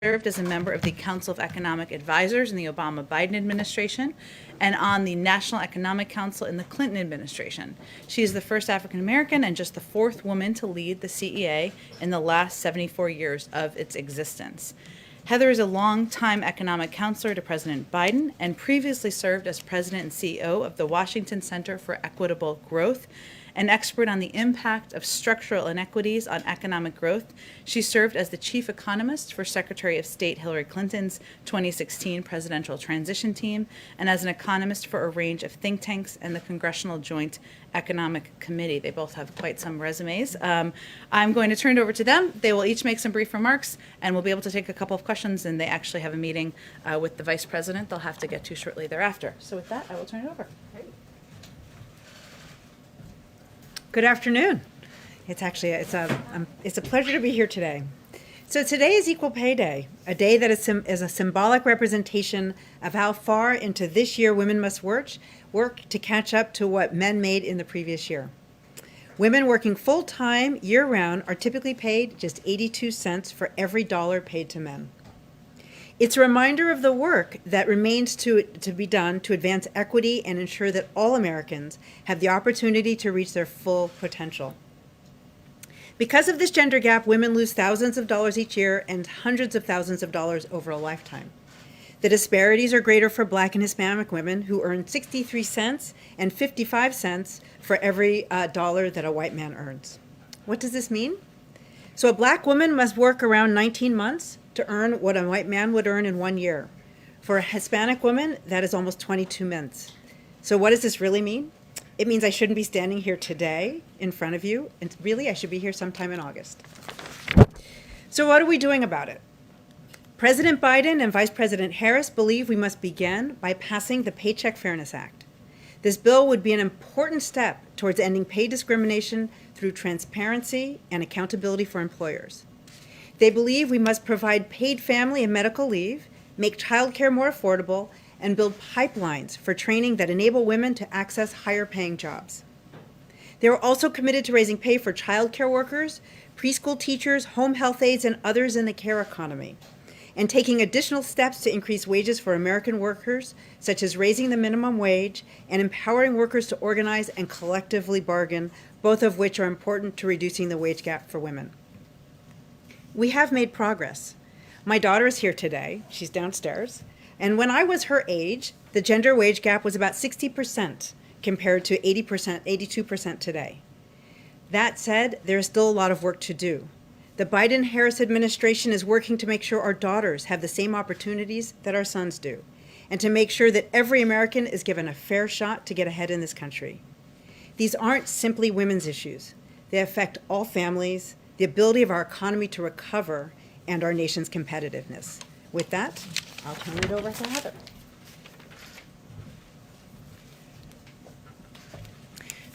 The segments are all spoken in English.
Served as a member of the Council of Economic Advisors in the Obama-Biden administration and on the National Economic Council in the Clinton administration. She is the first African American and just the fourth woman to lead the CEA in the last 74 years of its existence. Heather is a longtime economic counselor to President Biden and previously served as president and CEO of the Washington Center for Equitable Growth. An expert on the impact of structural inequities on economic growth, she served as the chief economist for Secretary of State Hillary Clinton's 2016 presidential transition team and as an economist for a range of think tanks and the Congressional Joint Economic Committee. They both have quite some resumes. I'm going to turn it over to them. They will each make some brief remarks, and we'll be able to take a couple of questions, and they actually have a meeting with the vice president they'll have to get to shortly thereafter. So with that, I will turn it over. Good afternoon. It's a pleasure to be here today. So today is Equal Pay Day, a day that is a symbolic representation of how far into this year women must work to catch up to what men made in the previous year. Women working full-time year-round are typically paid just 82 cents for every dollar paid to men. It's a reminder of the work that remains to be done to advance equity and ensure that all Americans have the opportunity to reach their full potential. Because of this gender gap, women lose thousands of dollars each year and hundreds of thousands of dollars over a lifetime. The disparities are greater for Black and Hispanic women who earn 63 cents and 55 cents for every dollar that a white man earns. What does this mean? So a Black woman must work around 19 months to earn what a white man would earn in 1 year. For a Hispanic woman, that is almost 22 months. So what does this really mean? It means I shouldn't be standing here today in front of you, and really I should be here sometime in August. So what are we doing about it? President Biden and Vice President Harris believe we must begin by passing the Paycheck Fairness Act. This bill would be an important step towards ending pay discrimination through transparency and accountability for employers. They believe we must provide paid family and medical leave, make childcare more affordable, and build pipelines for training that enable women to access higher-paying jobs. They are also committed to raising pay for childcare workers, preschool teachers, home health aides, and others in the care economy, and taking additional steps to increase wages for American workers, such as raising the minimum wage and empowering workers to organize and collectively bargain, both of which are important to reducing the wage gap for women. We have made progress. My daughter is here today. She's downstairs. And when I was her age, the gender wage gap was about 60% compared to 82% today. That said, there is still a lot of work to do. The Biden-Harris administration is working to make sure our daughters have the same opportunities that our sons do, and to make sure that every American is given a fair shot to get ahead in this country. These aren't simply women's issues. They affect all families, the ability of our economy to recover, and our nation's competitiveness. With that, I'll turn it over to Heather.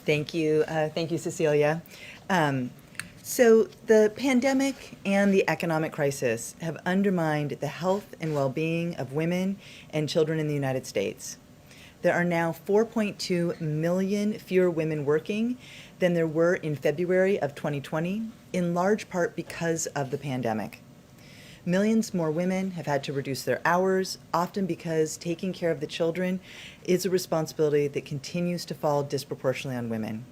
Thank you, Cecilia. So the pandemic and the economic crisis have undermined the health and well-being of women and children in the United States. There are now 4.2 million fewer women working than there were in February of 2020, in large part because of the pandemic. Millions more women have had to reduce their hours, often because taking care of the children is a responsibility that continues to fall disproportionately on women.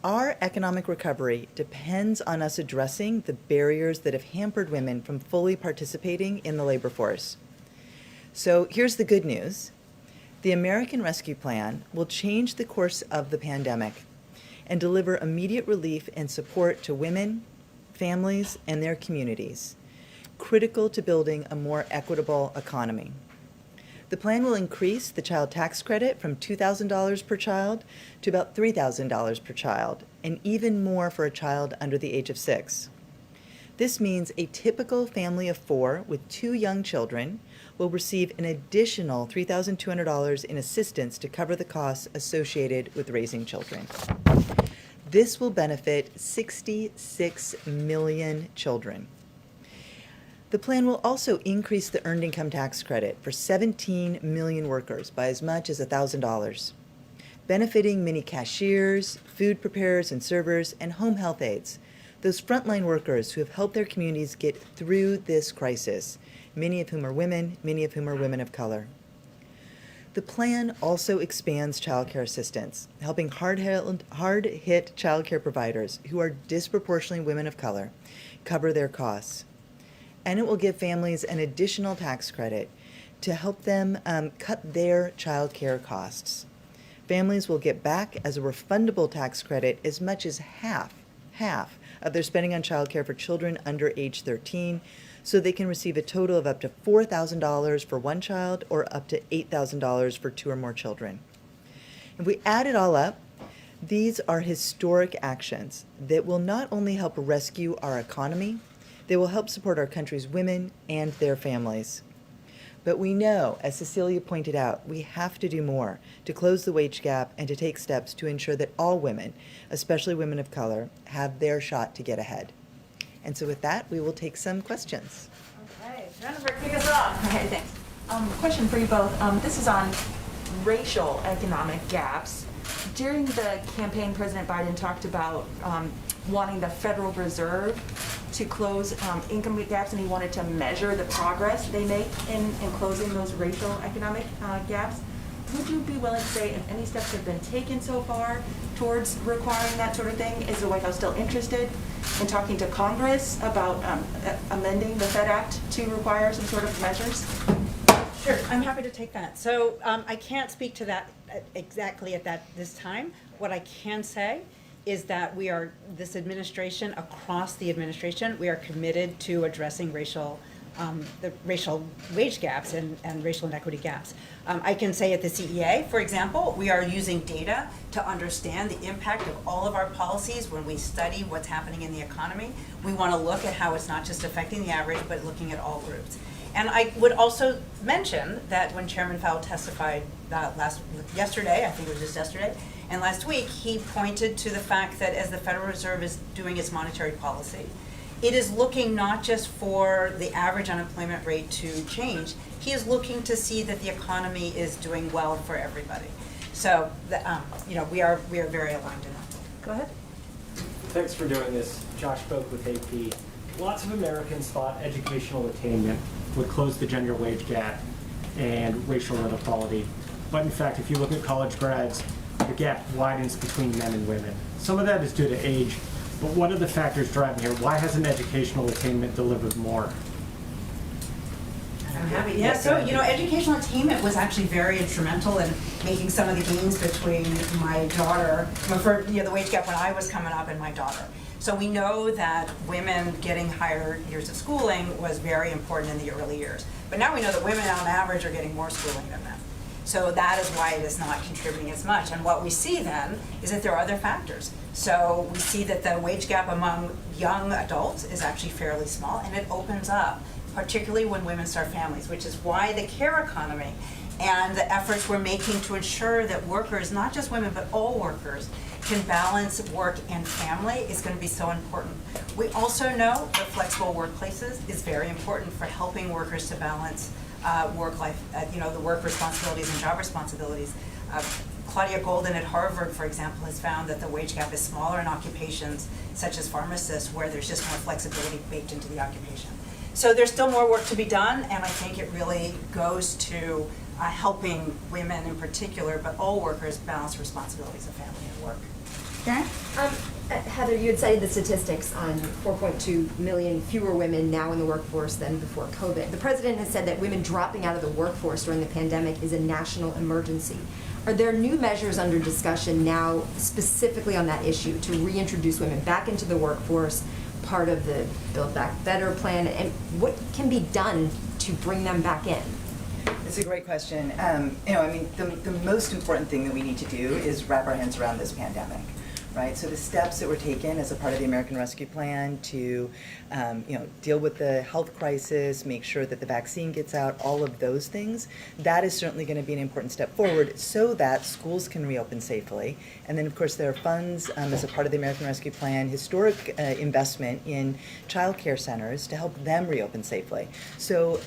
Our economic recovery depends on us addressing the barriers that have hampered women from fully participating in the labor force. So here's the good news. The American Rescue Plan will change the course of the pandemic and deliver immediate relief and support to women, families, and their communities, critical to building a more equitable economy. The plan will increase the child tax credit from $2,000 per child to about $3,000 per child, and even more for a child under the age of 6. This means a typical family of 4 with 2 young children will receive an additional $3,200 in assistance to cover the costs associated with raising children. This will benefit 66 million children. The plan will also increase the earned income tax credit for 17 million workers by as much as $1,000, benefiting many cashiers, food preparers and servers, and home health aides, those frontline workers who have helped their communities get through this crisis, many of whom are women, many of whom are women of color. The plan also expands childcare assistance, helping hard-hit childcare providers who are disproportionately women of color cover their costs. And it will give families an additional tax credit to help them cut their childcare costs. Families will get back as a refundable tax credit as much as half of their spending on childcare for children under age 13, so they can receive a total of up to $4,000 for one child or up to $8,000 for two or more children. If we add it all up, these are historic actions that will not only help rescue our economy, they will help support our country's women and their families. But we know, as Cecilia pointed out, we have to do more to close the wage gap and to take steps to ensure that all women, especially women of color, have their shot to get ahead. And so with that, we will take some questions. Okay, Jennifer, kick us off. Okay, thanks. Question for you both. This is on racial economic gaps. During the campaign, President Biden talked about wanting the Federal Reserve to close income gaps, and he wanted to measure the progress they make in closing those racial economic gaps. Would you be willing to say if any steps have been taken so far towards requiring that sort of thing? Is the White House still interested in talking to Congress about amending the Fed Act to require some sort of measures? Sure, I'm happy to take that. So I can't speak to that exactly at this time. What I can say is that this administration, across the administration, we are committed to addressing the racial wage gaps and racial inequity gaps. I can say at the CEA, for example, we are using data to understand the impact of all of our policies when we study what's happening in the economy. We want to look at how it's not just affecting the average, but looking at all groups. And I would also mention that when Chairman Powell testified yesterday, I think it was just yesterday, and last week, he pointed to the fact that as the Federal Reserve is doing its monetary policy, it is looking not just for the average unemployment rate to change, he is looking to see that the economy is doing well for everybody. So, we are very aligned in that. Go ahead. Thanks for doing this. Josh spoke with AP. Lots of Americans thought educational attainment would close the gender wage gap and racial inequality. But in fact, if you look at college grads, the gap widens between men and women. Some of that is due to age, but what are the factors driving here? Why hasn't educational attainment delivered more? I'm happy. Yeah, so, educational attainment was actually very instrumental in making some of the gains between my daughter, the wage gap when I was coming up and my daughter. So we know that women getting higher years of schooling was very important in the early years. But now we know that women on average are getting more schooling than men. So that is why it is not contributing as much. And what we see then is that there are other factors. So we see that the wage gap among young adults is actually fairly small, and it opens up, particularly when women start families, which is why the care economy and the efforts we're making to ensure that workers, not just women, but all workers, can balance work and family is going to be so important. We also know that flexible workplaces is very important for helping workers to balance work-life, the work responsibilities and job responsibilities. Claudia Golden at Harvard, for example, has found that the wage gap is smaller in occupations such as pharmacists, where there's just more flexibility baked into the occupation. So there's still more work to be done, and I think it really goes to helping women in particular, but all workers balance responsibilities of family and work. Karen? Heather, you had cited the statistics on 4.2 million fewer women now in the workforce than before COVID. The president has said that women dropping out of the workforce during the pandemic is a national emergency. Are there new measures under discussion now specifically on that issue to reintroduce women back into the workforce, part of the Build Back Better plan, and what can be done to bring them back in? It's a great question. The most important thing that we need to do is wrap our hands around this pandemic. Right, so the steps that were taken as a part of the American Rescue Plan to, deal with the health crisis, make sure that the vaccine gets out, all of those things, that is certainly going to be an important step forward so that schools can reopen safely. And then, of course, there are funds as a part of the American Rescue Plan, historic investment in child care centers to help them reopen safely. So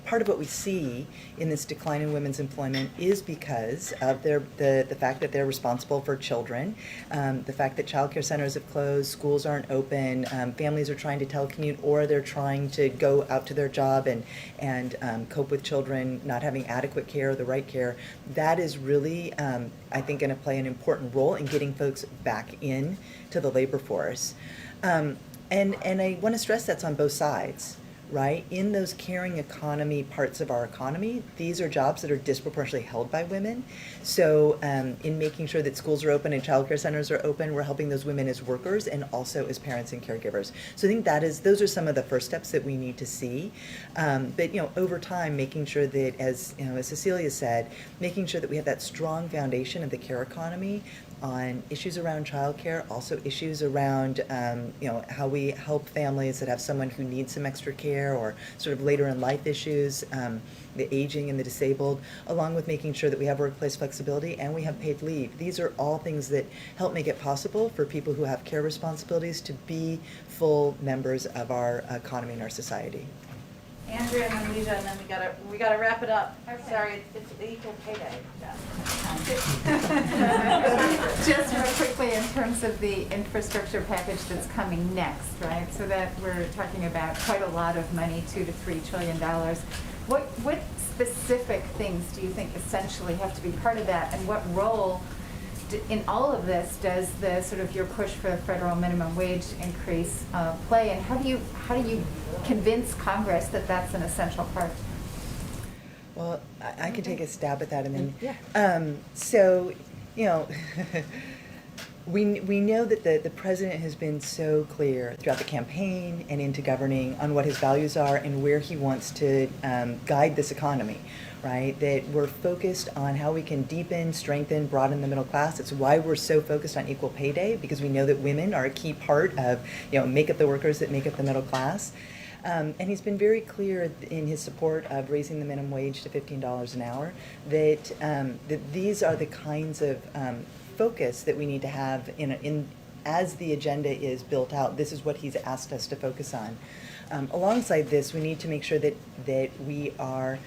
part of what we see in this decline in women's employment is because of the fact that they're responsible for children, the fact that childcare centers have closed, schools aren't open, families are trying to telecommute, or they're trying to go out to their job and cope with children not having adequate care or the right care. That is really, I think, going to play an important role in getting folks back in to the labor force. And I want to stress that's on both sides, right? In those caring economy parts of our economy, these are jobs that are disproportionately held by women. So in making sure that schools are open and childcare centers are open, we're helping those women as workers and also as parents and caregivers. So I think those are some of the first steps that we need to see. But over time, making sure that, as Cecilia said, making sure that we have that strong foundation of the care economy on issues around childcare, also issues around how we help families that have someone who needs some extra care or sort of later in life issues, the aging and the disabled, along with making sure that we have workplace flexibility and we have paid leave. These are all things that help make it possible for people who have care responsibilities to be full members of our economy and our society. Andrea and then Lisa, and then we gotta wrap it up. Sorry, it's equal pay day. Just real quickly, in terms of the infrastructure package that's coming next, right? So that we're talking about quite a lot of money, $2 to $3 trillion. What specific things do you think essentially have to be part of that, and what role in all of this does the sort of your push for the federal minimum wage increase play, and how do you convince Congress that that's an essential part? Well, I can take a stab at that, and then Yeah. so we know that the president has been so clear throughout the campaign and into governing on what his values are and where he wants to guide this economy. Right, that we're focused on how we can deepen, strengthen, broaden the middle class. It's why we're so focused on equal pay day, because we know that women are a key part of, make up the workers that make up the middle class. And he's been very clear in his support of raising the minimum wage to $15 an hour, that these are the kinds of focus that we need to have in as the agenda is built out. This is what he's asked us to focus on. Alongside this, we need to make sure that we are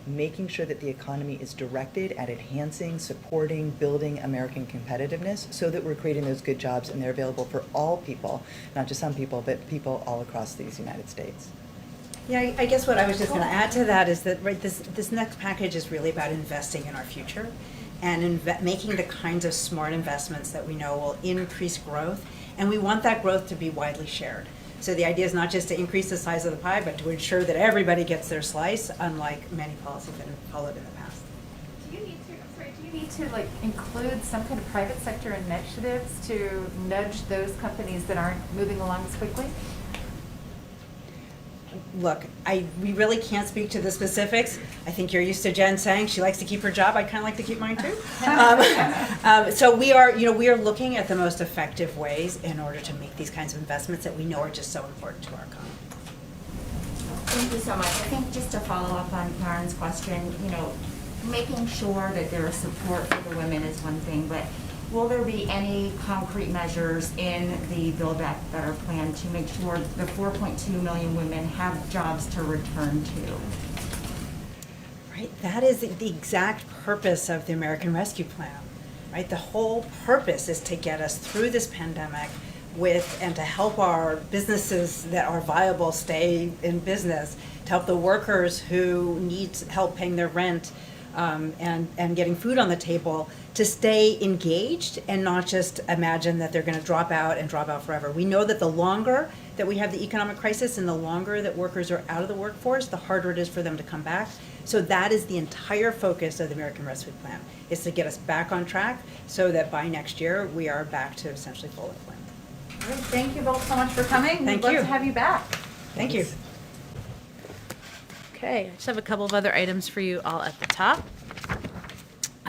making sure that the economy is directed at enhancing, supporting, building American competitiveness so that we're creating those good jobs and they're available for all people, not just some people, but people all across these United States. Yeah, I guess what I was just going to add to that is that this next package is really about investing in our future and making the kinds of smart investments that we know will increase growth, and we want that growth to be widely shared. So the idea is not just to increase the size of the pie, but to ensure that everybody gets their slice, unlike many policies that have followed in the past. Do you need to like include some kind of private sector initiatives to nudge those companies that aren't moving along as quickly? Look, we really can't speak to the specifics. I think you're used to Jen saying she likes to keep her job. I'd kind of like to keep mine too. So we are looking at the most effective ways in order to make these kinds of investments that we know are just so important to our economy. Thank you so much. I think just to follow up on Karen's question, making sure that there is support for the women is one thing, but will there be any concrete measures in the Build Act that are planned to make sure the 4.2 million women have jobs to return to? Right, that is the exact purpose of the American Rescue Plan, right? The whole purpose is to get us through this pandemic and to help our businesses that are viable stay in business, to help the workers who need help paying their rent and getting food on the table, to stay engaged and not just imagine that they're going to drop out forever. We know that the longer that we have the economic crisis and the longer that workers are out of the workforce, the harder it is for them to come back. So that is the entire focus of the American Rescue Plan, is to get us back on track so that by next year we are back to essentially full employment. All right, thank you both so much for coming. Thank We'd you. love to have you back. Thank you. Okay, I just have a couple of other items for you all at the top.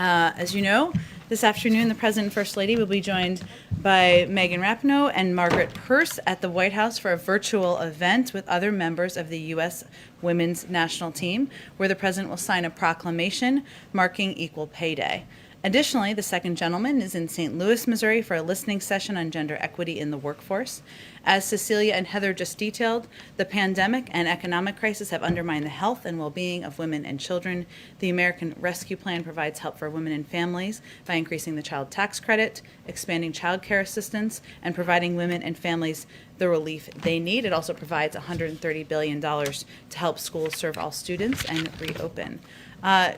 As you know, this afternoon, the President and First Lady will be joined by Megan Rapinoe and Margaret Pearce at the White House for a virtual event with other members of the U.S. Women's National Team, where the President will sign a proclamation marking Equal Pay Day. Additionally, the second gentleman is in St. Louis, Missouri for a listening session on gender equity in the workforce. As Cecilia and Heather just detailed, the pandemic and economic crisis have undermined the health and well-being of women and children. The American Rescue Plan provides help for women and families by increasing the child tax credit, expanding child care assistance, and providing women and families the relief they need. It also provides $130 billion to help schools serve all students and reopen.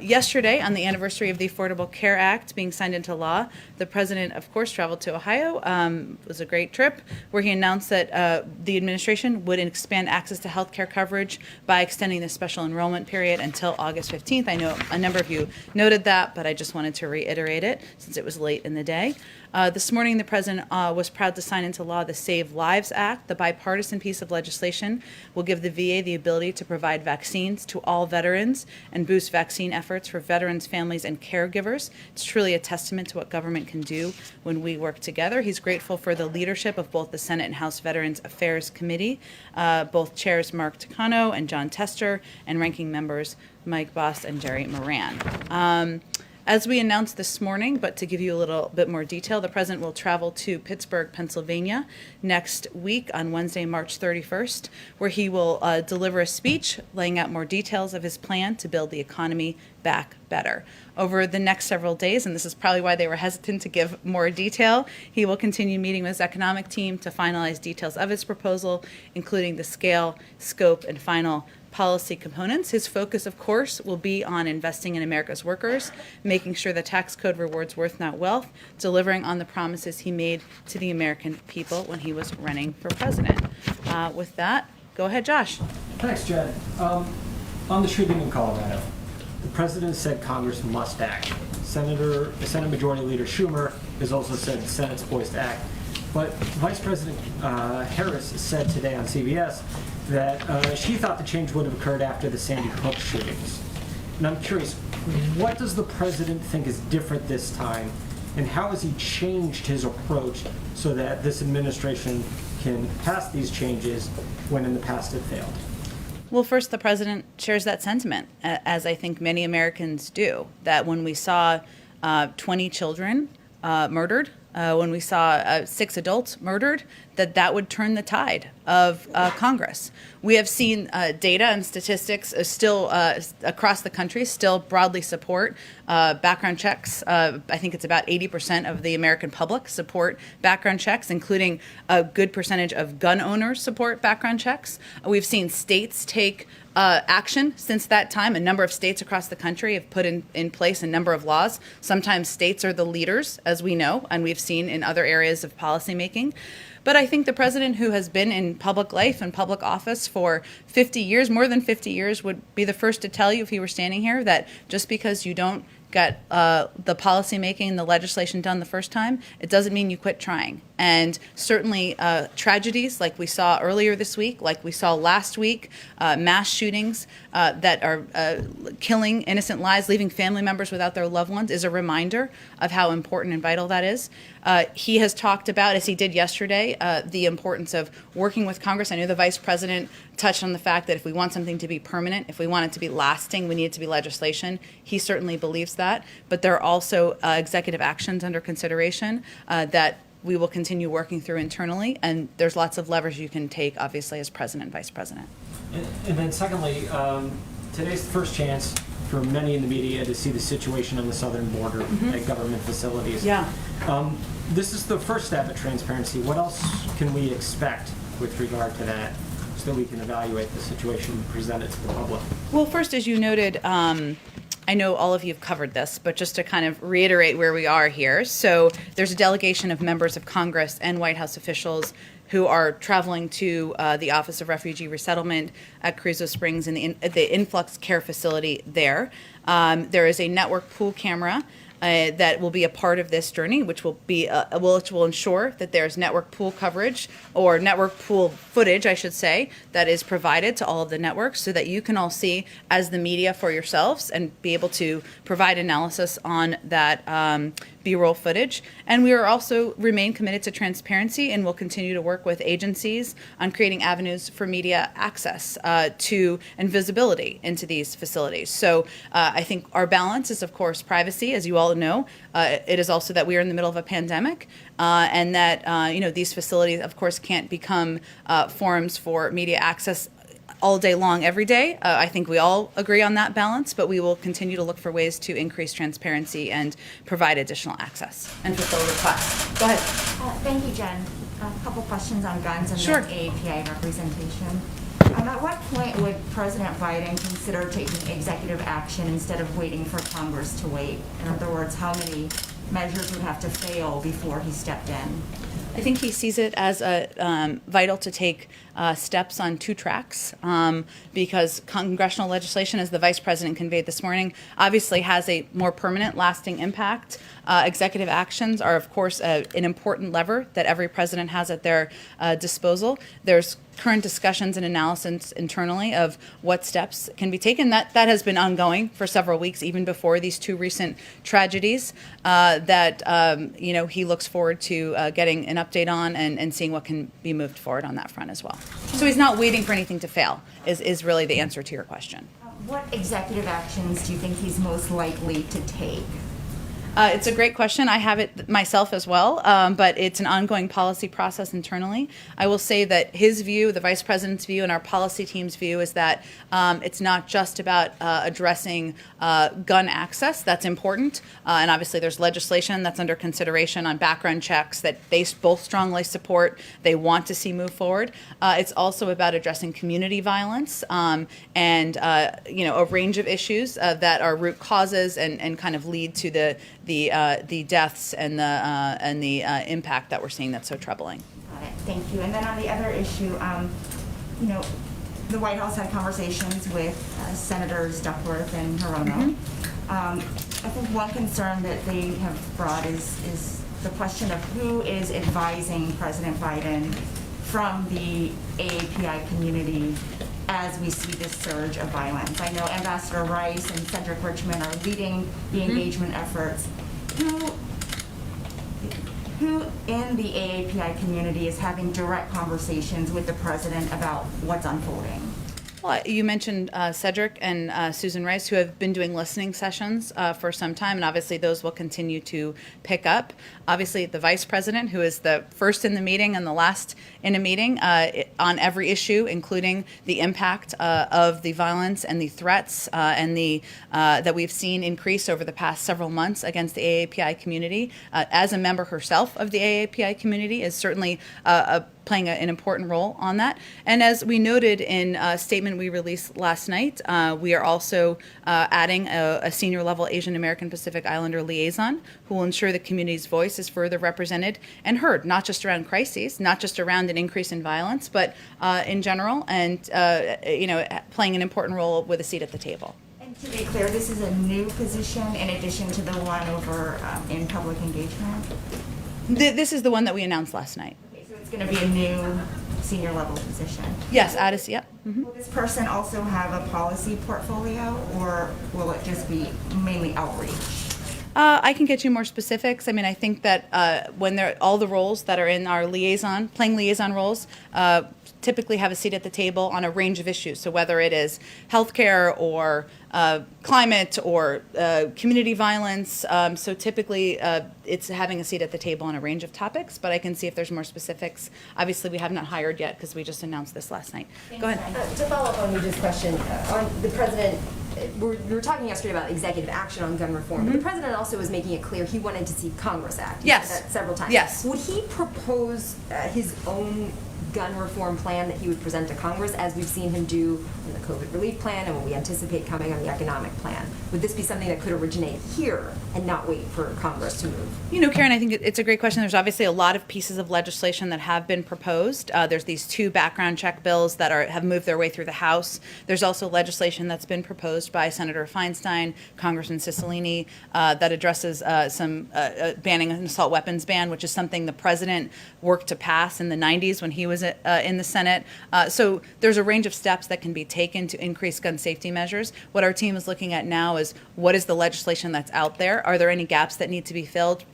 Yesterday, on the anniversary of the Affordable Care Act being signed into law, the president, of course, traveled to Ohio. It was a great trip where he announced that the administration would expand access to health care coverage by extending the special enrollment period until August 15th. I know a number of you noted that, but I just wanted to reiterate it since it was late in the day. This morning, the president was proud to sign into law the Save Lives Act. The bipartisan piece of legislation will give the VA the ability to provide vaccines to all veterans and boost vaccine efforts for veterans, families, and caregivers. It's truly a testament to what government can do when we work together. He's grateful for the leadership of both the Senate and House Veterans Affairs Committee, both chairs Mark Takano and John Tester, and ranking members Mike Bost and Jerry Moran. As we announced this morning, but to give you a little bit more detail, the president will travel to Pittsburgh, Pennsylvania next week on Wednesday, March 31st, where he will deliver a speech laying out more details of his plan to build the economy back better. Over the next several days, and this is probably why they were hesitant to give more detail, he will continue meeting with his economic team to finalize details of his proposal, including the scale, scope, and final policy components. His focus, of course, will be on investing in America's workers, making sure the tax code rewards worth, not wealth, delivering on the promises he made to the American people when he was running for president. With that, go ahead, Josh. Thanks, Jen. On the shooting in Colorado, the president said Congress must act. Senate Majority Leader Schumer has also said the Senate's poised to act. But Vice President Harris said today on CBS that she thought the change would have occurred after the Sandy Hook shootings. And I'm curious, what does the president think is different this time, and how has he changed his approach so that this administration can pass these changes when in the past it failed? Well, first, the president shares that sentiment, as I think many Americans do, that when we saw 20 children murdered, when we saw 6 adults murdered, that would turn the tide of Congress. We have seen data and statistics still across the country still broadly support background checks. I think it's about 80% of the American public support background checks, including a good percentage of gun owners support background checks. We've seen states take action since that time. A number of states across the country have put in place a number of laws. Sometimes states are the leaders, as we know, and we've seen in other areas of policymaking. But I think the president, who has been in public life and public office for 50 years, more than 50 years, would be the first to tell you if he were standing here that just because you don't get the policy making, the legislation done the first time, it doesn't mean you quit trying. And certainly tragedies like we saw earlier this week, like we saw last week, mass shootings that are killing innocent lives, leaving family members without their loved ones, is a reminder of how important and vital that is. He has talked about, as he did yesterday, the importance of working with Congress. I know the vice president touched on the fact that if we want something to be permanent, if we want it to be lasting, we need it to be legislation. He certainly believes that. But there are also executive actions under consideration that we will continue working through internally, and there's lots of levers you can take, obviously, as president and vice president. And then secondly, today's the first chance for many in the media to see the situation on the southern border at government facilities. Yeah. This is the first step at transparency. What else can we expect with regard to that so that we can evaluate the situation and present it to the public? Well, first, as you noted, I know all of you have covered this, but just to kind of reiterate where we are here. So there's a delegation of members of Congress and White House officials who are traveling to the Office of Refugee Resettlement at Carrizo Springs and the influx care facility there. There is a network pool camera that will be a part of this journey, which will be which will ensure that there's network pool coverage, or network pool footage, I should say, that is provided to all of the networks so that you can all see as the media for yourselves and be able to provide analysis on that B-roll footage. And we are also remain committed to transparency, and will continue to work with agencies on creating avenues for media access to and visibility into these facilities. So I think our balance is, of course, privacy, as you all all know, it is also that we are in the middle of a pandemic, and that these facilities, of course, can't become forums for media access all day long, every day. I think we all agree on that balance, but we will continue to look for ways to increase transparency and provide additional access and fulfill requests. Go ahead. Thank you, Jen. A couple questions on guns and Sure. then AAPI representation. At what point would President Biden consider taking executive action instead of waiting for Congress to wait? In other words, how many measures would have to fail before he stepped in? I think he sees it as vital to take steps on two tracks, because congressional legislation, as the Vice President conveyed this morning, obviously has a more permanent, lasting impact. Executive actions are, of course, an important lever that every president has at their disposal. There's current discussions and analysis internally of what steps can be taken. That has been ongoing for several weeks, even before these two recent tragedies. He looks forward to getting an update on and seeing what can be moved forward on that front as well. So he's not waiting for anything to fail. Is really the answer to your question. What executive actions do you think he's most likely to take? It's a great question. I have it myself as well, but it's an ongoing policy process internally. I will say that his view, the Vice President's view, and our policy team's view is that it's not just about addressing gun access. That's important. And obviously there's legislation that's under consideration on background checks that they both strongly support. They want to see move forward. It's also about addressing community violence and a range of issues that are root causes and kind of lead to the deaths and the impact that we're seeing that's so troubling. Got it. Thank you. And then on the other issue, the White House had conversations with Senators Duckworth and Hirono. I think one concern that they have brought is the question of who is advising President Biden from the AAPI community as we see this surge of violence. I know Ambassador Rice and Cedric Richmond are leading the engagement efforts. Who in the AAPI community is having direct conversations with the president about what's unfolding? Well, you mentioned Cedric and Susan Rice, who have been doing listening sessions for some time, and obviously those will continue to pick up. Obviously, the Vice President, who is the first in the meeting and the last in a meeting on every issue, including the impact of the violence and the threats and that we've seen increase over the past several months against the AAPI community, as a member herself of the AAPI community, is certainly playing an important role on that. And as we noted in a statement we released last night, we are also adding a senior level Asian American Pacific Islander liaison who will ensure the community's voice is further represented and heard, not just around crises, not just around an increase in violence, but in general, and playing an important role with a seat at the table. And to be clear, this is a new position in addition to the one over in public engagement? This is the one that we announced last night. So it's going to be a new senior level position. Yes, Addis, yep. Mm-hmm. Will this person also have a policy portfolio, or will it just be mainly outreach? I can get you more specifics. I mean, I think that when all the roles that are in our playing liaison roles, typically have a seat at the table on a range of issues. So whether it is healthcare or climate or community violence, so typically it's having a seat at the table on a range of topics, but I can see if there's more specifics. Obviously, we have not hired yet because we just announced this last night. Go ahead. To follow up on Yuja's question, on the president, we were talking yesterday about executive action on gun reform, but the president also was making it clear he wanted to see Congress act. He Yes. said that several times. Yes. Would he propose his own gun reform plan that he would present to Congress, as we've seen him do in the COVID relief plan and what we anticipate coming on the economic plan? Would this be something that could originate here and not wait for Congress to move? You know, Karen, I think it's a great question. There's obviously a lot of pieces of legislation that have been proposed. There's these two background check bills that have moved their way through the House. There's also legislation that's been proposed by Senator Feinstein, Congressman Cicilline, that addresses some banning an assault weapons ban, which is something the president worked to pass in the 90s when he was in the Senate. So there's a range of steps that can be taken to increase gun safety measures. What our team is looking at now is what is the legislation that's out there? Are there any gaps that need to be filled?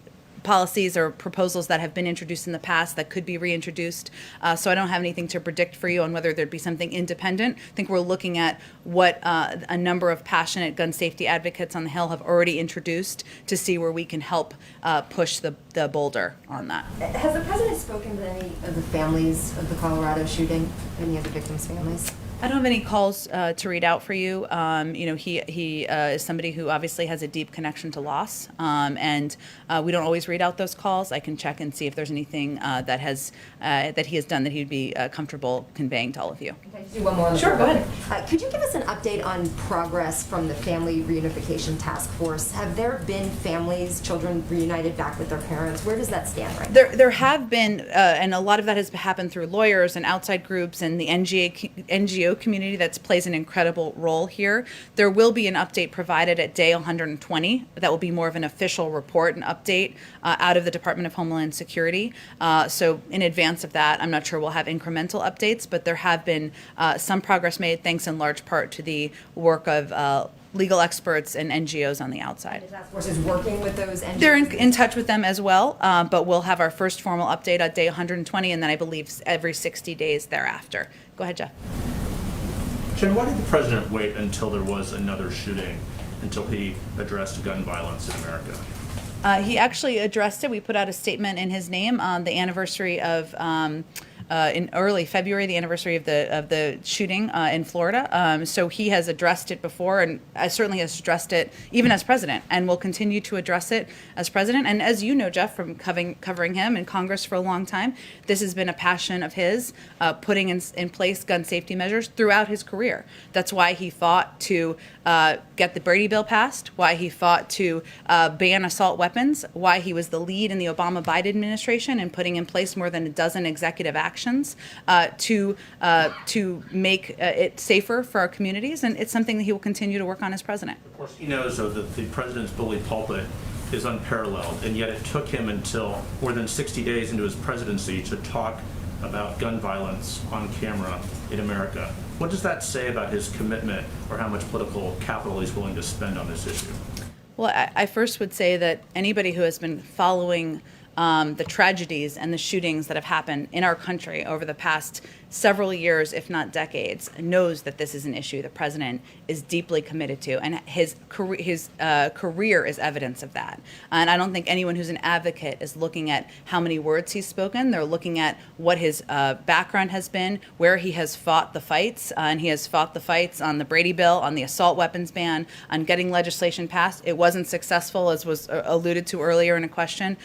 policies or proposals that have been introduced in the past that could be reintroduced. So I don't have anything to predict for you on whether there'd be something independent. I think we're looking at what a number of passionate gun safety advocates on the Hill have already introduced to see where we can help push the boulder on that. Has the president spoken to any of the families of the Colorado shooting, any of the victims' families? I don't have any calls to read out for you. He is somebody who obviously has a deep connection to loss, and we don't always read out those calls. I can check and see if there's anything that he has done that he'd be comfortable conveying to all of you. Can I just do one more? Sure, go ahead. Could you give us an update on progress from the Family Reunification Task Force? Have there been families, children reunited back with their parents? Where does that stand right now? There have been, and a lot of that has happened through lawyers and outside groups and the NGO community that plays an incredible role here. There will be an update provided at day 120 that will be more of an official report and update out of the Department of Homeland Security. So in advance of that, I'm not sure we'll have incremental updates, but there have been some progress made thanks in large part to the work of legal experts and NGOs on the outside. The task force is working with those NGOs? They're in touch with them as well, but we'll have our first formal update at day 120, and then I believe every 60 days thereafter. Go ahead, Jeff. Jen, why did the president wait until there was another shooting, until he addressed gun violence in America? He actually addressed it. We put out a statement in his name on the anniversary of in early February, the anniversary of the shooting in Florida. So he has addressed it before, and certainly has addressed it even as president, and will continue to address it as president. And as you know, Jeff, from covering him in Congress for a long time, this has been a passion of his, putting in place gun safety measures throughout his career. That's why he fought to get the Brady bill passed, why he fought to ban assault weapons, why he was the lead in the Obama-Biden administration in putting in place more than a dozen executive actions to make it safer for our communities, and it's something that he will continue to work on as president. Of course, he knows though that the president's bully pulpit is unparalleled, and yet it took him until more than 60 days into his presidency to talk about gun violence on camera in America. What does that say about his commitment or how much political capital he's willing to spend on this issue? Well, I first would say that anybody who has been following the tragedies and the shootings that have happened in our country over the past several years, if not decades, knows that this is an issue the president is deeply committed to, and his career is evidence of that. And I don't think anyone who's an advocate is looking at how many words he's spoken. They're looking at what his background has been, where he has fought the fights, and he has fought the fights on the Brady bill, on the assault weapons ban, on getting legislation passed. It wasn't successful, as was alluded to earlier in a question.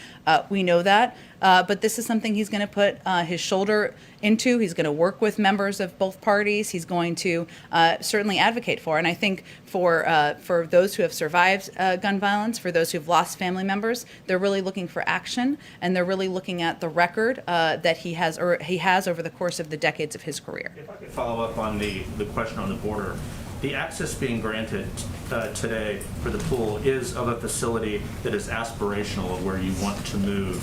We know that. But this is something he's going to put his shoulder into. He's going to work with members of both parties. He's going to certainly advocate for. And I think for those who have survived gun violence, for those who've lost family members, they're really looking for action, and they're really looking at the record that he has over the course of the decades of his career. If I could follow up on the question on the border. The access being granted today for the pool is of a facility that is aspirational of where you want to move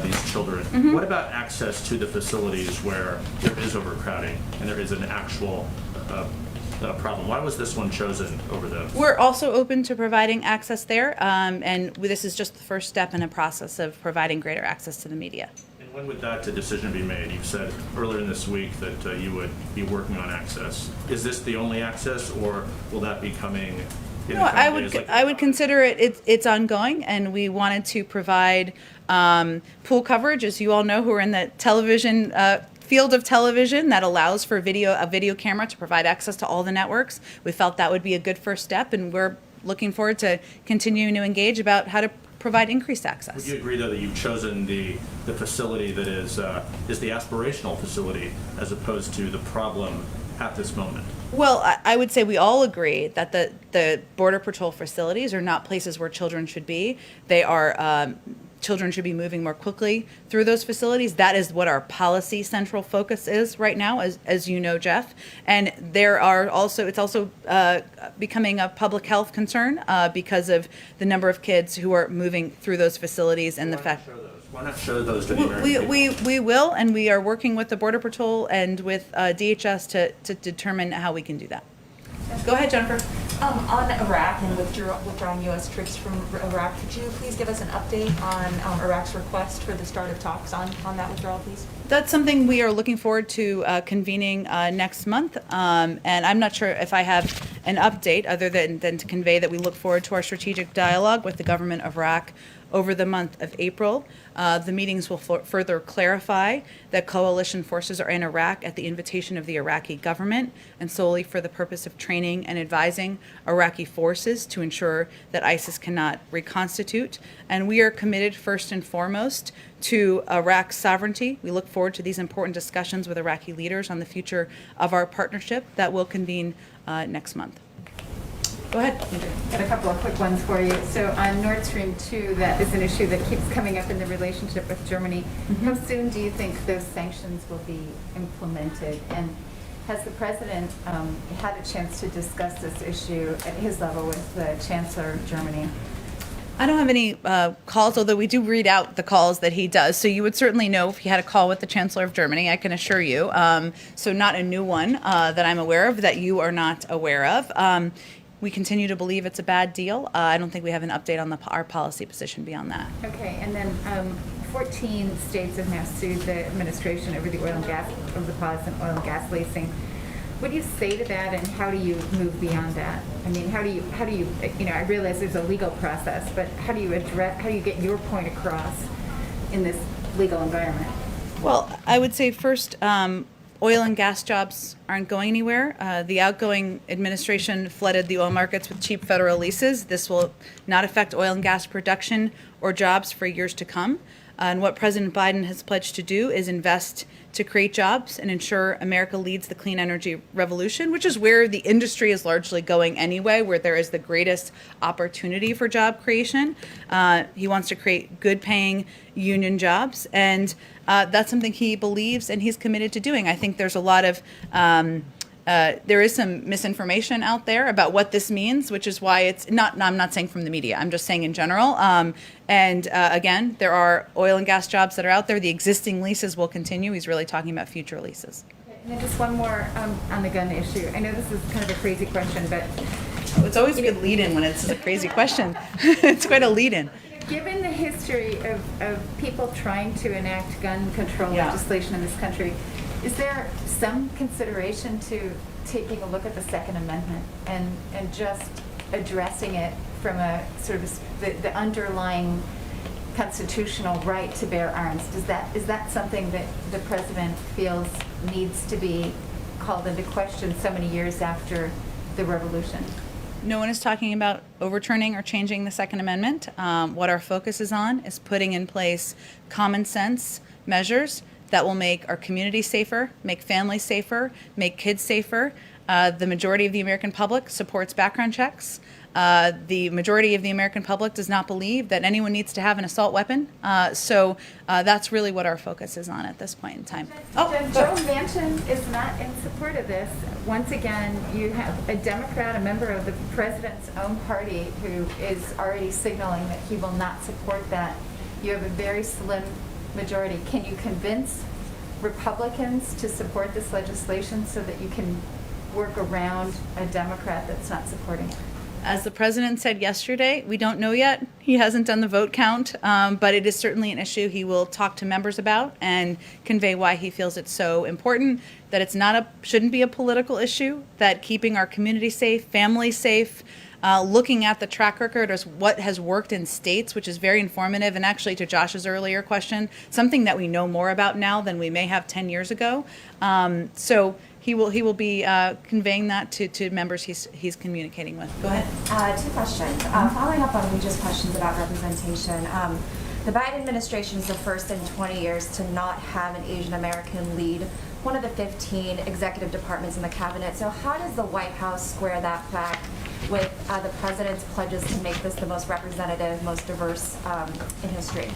these children. Mm-hmm. What about access to the facilities where there is overcrowding and there is an actual problem? Why was this one chosen over the... We're also open to providing access there, and this is just the first step in a process of providing greater access to the media. When would that decision be made? You said earlier in this week that you would be working on access. Is this the only access, or will that be coming in the coming days? I would consider it's ongoing, and we wanted to provide pool coverage, as you all know, who are in the television field of television, that allows for a video camera to provide access to all the networks. We felt that would be a good first step, and we're looking forward to continuing to engage about how to provide increased access. Would you agree, though, that you've chosen the facility that is the aspirational facility as opposed to the problem at this moment? Well, I would say we all agree that the Border Patrol facilities are not places where children should be. They are children should be moving more quickly through those facilities. That is what our policy central focus is right now, as you know, Jeff. And it's also becoming a public health concern because of the number of kids who are moving through those facilities and the fact. Why not show those to the American people? We will, and we are working with the Border Patrol and with DHS to determine how we can do that. Go ahead, Jennifer. On Iraq and withdrawing U.S. troops from Iraq, could you please give us an update on Iraq's request for the start of talks on that withdrawal, please? That's something we are looking forward to convening next month. And I'm not sure if I have an update other than to convey that we look forward to our strategic dialogue with the government of Iraq over the month of April. The meetings will further clarify that coalition forces are in Iraq at the invitation of the Iraqi government and solely for the purpose of training and advising Iraqi forces to ensure that ISIS cannot reconstitute. And we are committed first and foremost to Iraq's sovereignty. We look forward to these important discussions with Iraqi leaders on the future of our partnership that will convene next month. Go ahead. Got a couple of quick ones for you. So on Nord Stream 2, that is an issue that keeps coming up in the relationship with Germany. How soon do you think those sanctions will be implemented? And has the president had a chance to discuss this issue at his level with the Chancellor of Germany? I don't have any calls, although we do read out the calls that he does. So you would certainly know if he had a call with the Chancellor of Germany, I can assure you. So not a new one that I'm aware of that you are not aware of. We continue to believe it's a bad deal. I don't think we have an update on our policy position beyond that. Okay, and then 14 states have now sued the administration over the oil and gas, over the pause in oil and gas leasing. What do you say to that, and how do you move beyond that? I mean, how do you, I realize there's a legal process, but how do you get your point across in this legal environment? Well, I would say first, oil and gas jobs aren't going anywhere. The outgoing administration flooded the oil markets with cheap federal leases. This will not affect oil and gas production or jobs for years to come. And what President Biden has pledged to do is invest to create jobs and ensure America leads the clean energy revolution, which is where the industry is largely going anyway, where there is the greatest opportunity for job creation. He wants to create good-paying union jobs, and that's something he believes and he's committed to doing. I think there's a lot of there is some misinformation out there about what this means, which is why it's not, I'm not saying from the media, I'm just saying in general. Again, there are oil and gas jobs that are out there. The existing leases will continue. He's really talking about future leases. And then just one more on the gun issue. I know this is kind of a crazy question, but it's always a good lead-in when it's a crazy question. It's quite a lead-in. Given the history of people trying to enact gun control legislation in this country, is there some consideration to taking a look at the Second Amendment and just addressing it from a sort of the underlying constitutional right to bear arms? Is that something that the president feels needs to be called into question so many years after the revolution? No one is talking about overturning or changing the Second Amendment. What our focus is on is putting in place common sense measures that will make our community safer, make families safer, make kids safer. The majority of the American public supports background checks. The majority of the American public does not believe that anyone needs to have an assault weapon. So that's really what our focus is on at this point in time. Joe Manchin is not in support of this. Once again, you have a Democrat, a member of the president's own party, who is already signaling that he will not support that. You have a very slim majority. Can you convince Republicans to support this legislation so that you can work around a Democrat that's not supporting it? As the president said yesterday, we don't know yet. He hasn't done the vote count, but it is certainly an issue he will talk to members about and convey why he feels it's so important, that it's shouldn't be a political issue, that keeping our community safe, families safe, looking at the track record as what has worked in states, which is very informative, and actually to Josh's earlier question, something that we know more about now than we may have 10 years ago. So he will be conveying that to members he's communicating with. Go ahead. Two questions. Following up on Reja's questions about representation, the Biden administration is the first in 20 years to not have an Asian American lead one of the 15 executive departments in the cabinet. So how does the White House square that back with the president's pledges to make this the most representative, most diverse in history?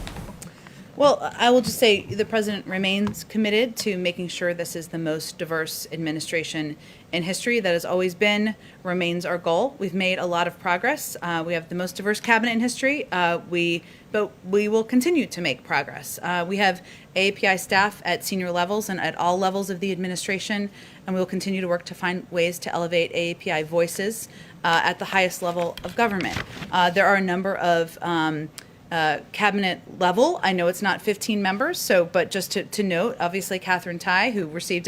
Well, I will just say the president remains committed to making sure this is the most diverse administration in history. That has always been, remains our goal. We've made a lot of progress. We have the most diverse cabinet in history. But we will continue to make progress. We have AAPI staff at senior levels and at all levels of the administration, and we will continue to work to find ways to elevate AAPI voices at the highest level of government. There are a number of cabinet level. I know it's not 15 members, but just to note, obviously Catherine Tai, who received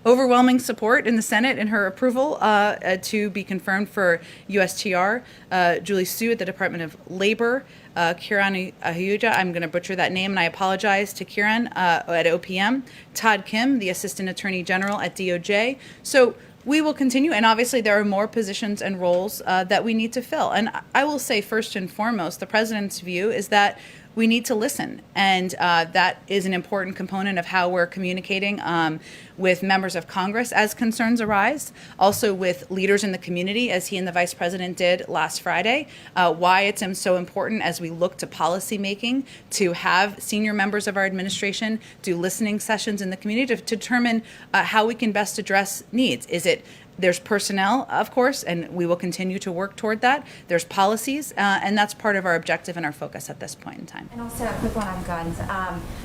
overwhelming support in the Senate in her approval to be confirmed for USTR, Julie Su at the Department of Labor, Kiran Ahuja, I'm going to butcher that name and I apologize to Kiran, at OPM, Todd Kim, the Assistant Attorney General at DOJ. So we will continue, and obviously there are more positions and roles that we need to fill. And I will say first and foremost, the president's view is that we need to listen, and that is an important component of how we're communicating with members of Congress as concerns arise, also with leaders in the community, as he and the vice president did last Friday, why it's so important as we look to policy making to have senior members of our administration do listening sessions in the community to determine how we can best address needs. There's personnel, of course, and we will continue to work toward that. There's policies, and that's part of our objective and our focus at this point in time. And also a quick one on guns.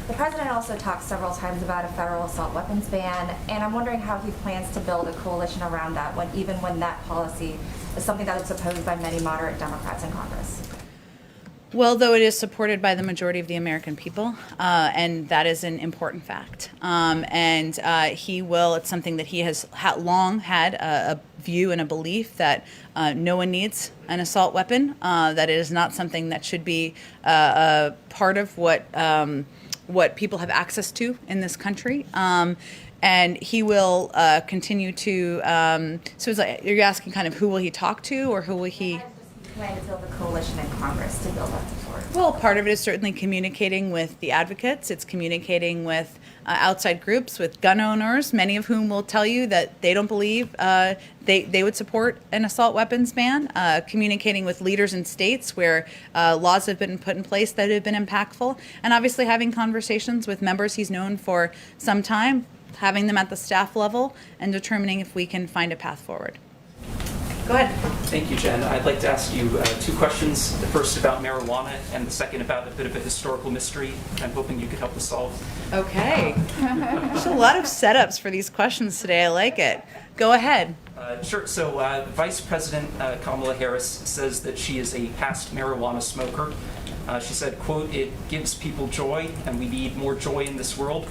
The president also talked several times about a federal assault weapons ban, and I'm wondering how he plans to build a coalition around that, even when that policy is something that is opposed by many moderate Democrats in Congress. Well, though it is supported by the majority of the American people, and that is an important fact. He will, it's something that he has long had a view and a belief that no one needs an assault weapon, that it is not something that should be a part of what people have access to in this country. And he will continue to, so it's like, you're asking kind of who will he talk to or who will he... Plan to build a coalition in Congress to build that support? Well, part of it is certainly communicating with the advocates. It's communicating with outside groups, with gun owners, many of whom will tell you that they don't believe they would support an assault weapons ban. Communicating with leaders in states where laws have been put in place that have been impactful. And obviously having conversations with members he's known for some time, having them at the staff level, and determining if we can find a path forward. Go ahead. Thank you, Jen. I'd like to ask you two questions. The first about marijuana and the second about a bit of a historical mystery I'm hoping you could help us solve. Okay. There's a lot of setups for these questions today. I like it. Go ahead. Sure. So Vice President Kamala Harris says that she is a past marijuana smoker. She said, quote, "It gives people joy, and we need more joy in this world."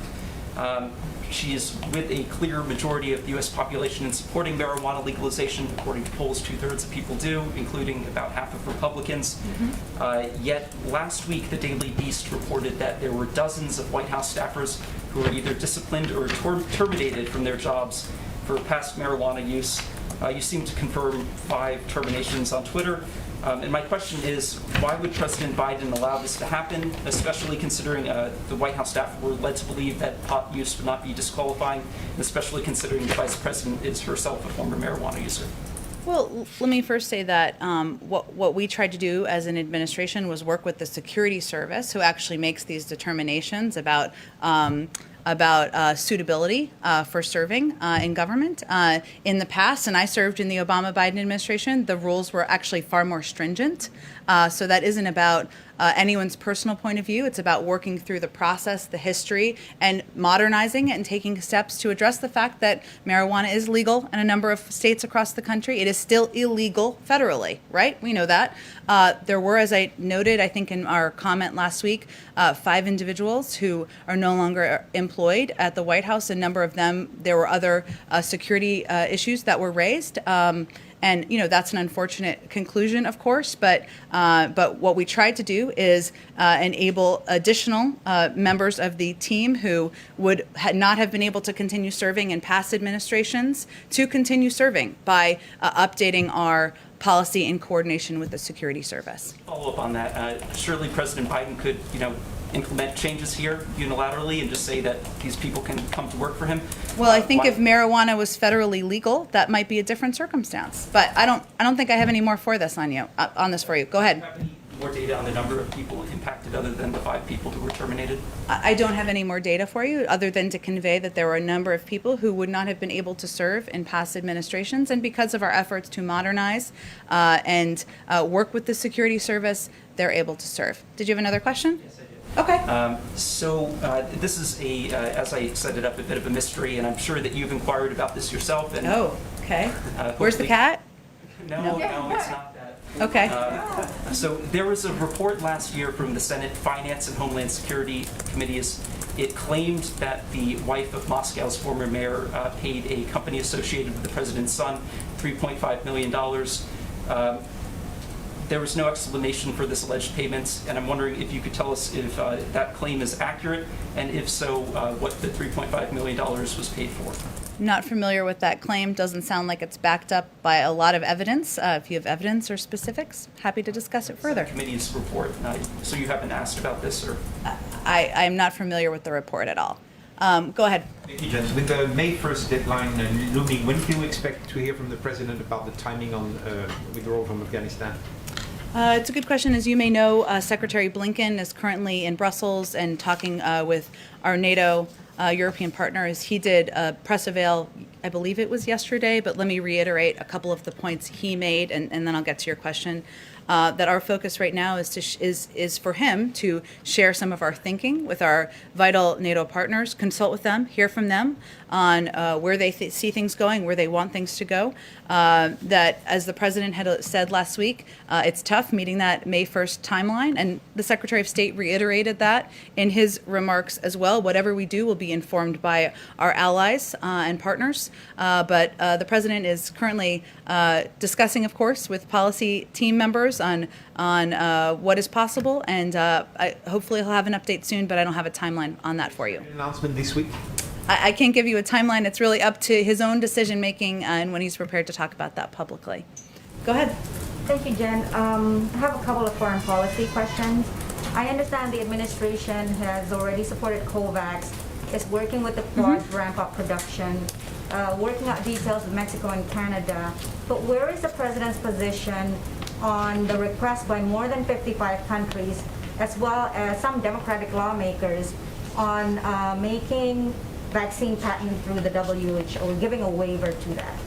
She is with a clear majority of the U.S. population in supporting marijuana legalization. According to polls, 2/3 of people do, including about half of Republicans. Yet last week, the Daily Beast reported that there were dozens of White House staffers who were either disciplined or terminated from their jobs for past marijuana use. You seem to confirm 5 terminations on Twitter. And my question is, why would President Biden allow this to happen, especially considering the White House staff were led to believe that pot use would not be disqualifying, and especially considering the Vice President is herself a former marijuana user? Well, let me first say that what we tried to do as an administration was work with the Security Service, who actually makes these determinations about suitability for serving in government. In the past, and I served in the Obama-Biden administration, the rules were actually far more stringent. So that isn't about anyone's personal point of view. It's about working through the process, the history, and modernizing it and taking steps to address the fact that marijuana is legal in a number of states across the country. It is still illegal federally, right? We know that. There were, as I noted, I think in our comment last week, 5 individuals who are no longer employed at the White House. A number of them, there were other security issues that were raised. And that's an unfortunate conclusion, of course. But what we tried to do is enable additional members of the team who would not have been able to continue serving in past administrations to continue serving by updating our policy in coordination with the Security Service. Follow up on that. Surely President Biden could, implement changes here unilaterally and just say that these people can come to work for him. Well, I think if marijuana was federally legal, that might be a different circumstance. But I don't think I have any more for this on this for you. Go ahead. more data on the number of people impacted other than the 5 people who were terminated? I don't have any more data for you other than to convey that there were a number of people who would not have been able to serve in past administrations, and because of our efforts to modernize and work with the security service, they're able to serve. Did you have another question? Yes, I did. Okay. This is as I set it up, a bit of a mystery, and I'm sure that you've inquired about this yourself. And, Oh, okay. Where's the hopefully- cat? No, it's not that. Okay. So there was a report last year from the Senate Finance and Homeland Security Committees. It claimed that the wife of Moscow's former mayor paid a company associated with the president's son $3.5 million. There was no explanation for this alleged payments, and I'm wondering if you could tell us if that claim is accurate, and if so, what the $3.5 million was paid for. Not familiar with that claim. Doesn't sound like it's backed up by a lot of evidence. If you have evidence or specifics, happy to discuss it further. Committee's report. So you haven't asked about this, or? I'm not familiar with the report at all. Go ahead. Thank you, Jens. With the May 1st deadline looming, when can we expect to hear from the President about the timing on withdrawal from Afghanistan? It's a good question. As you may know, Secretary Blinken is currently in Brussels and talking with our NATO European partners. He did a press avail, I believe it was yesterday, but let me reiterate a couple of the points he made, and then I'll get to your question. That our focus right now is for him to share some of our thinking with our vital NATO partners, consult with them, hear from them on where they see things going, where they want things to go. That, as the president had said last week, it's tough meeting that May 1st timeline, and the Secretary of State reiterated that in his remarks as well. Whatever we do will be informed by our allies and partners, but the president is currently discussing, of course, with policy team members on what is possible, and hopefully he'll have an update soon, but I don't have a timeline on that for you. An announcement this week? I can't give you a timeline. It's really up to his own decision making and when he's prepared to talk about that publicly. Go ahead. Thank you, Jen. I have a couple of foreign policy questions. I understand the administration has already supported COVAX, is working with the Quad to ramp up production, working out details with Mexico and Canada. But where is the president's position on the request by more than 55 countries, as well as some Democratic lawmakers, on making vaccine patent through the WHO, giving a waiver to that?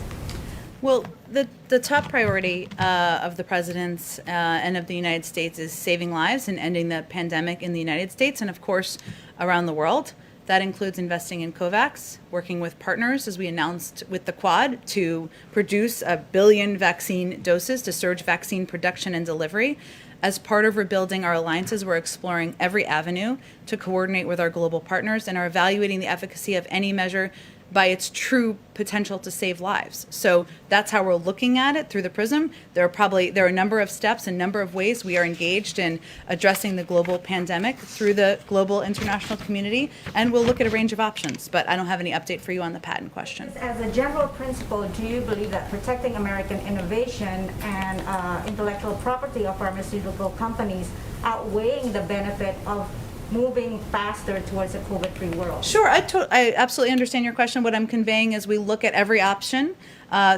Well, the top priority of the president's and of the United States is saving lives and ending the pandemic in the United States and, of course, around the world. That includes investing in COVAX, working with partners, as we announced with the Quad, to produce 1 billion vaccine doses to surge vaccine production and delivery. As part of rebuilding our alliances, we're exploring every avenue to coordinate with our global partners and are evaluating the efficacy of any measure by its true potential to save lives. So that's how we're looking at it through the prism. There are a number of steps, a number of ways we are engaged in addressing the global pandemic through the global international community, and we'll look at a range of options, but I don't have any update for you on the patent question. As a general principle, do you believe that protecting American innovation and intellectual property of pharmaceutical companies outweighing the benefit of moving faster towards a COVID-free world? Sure, I absolutely understand your question. What I'm conveying is we look at every option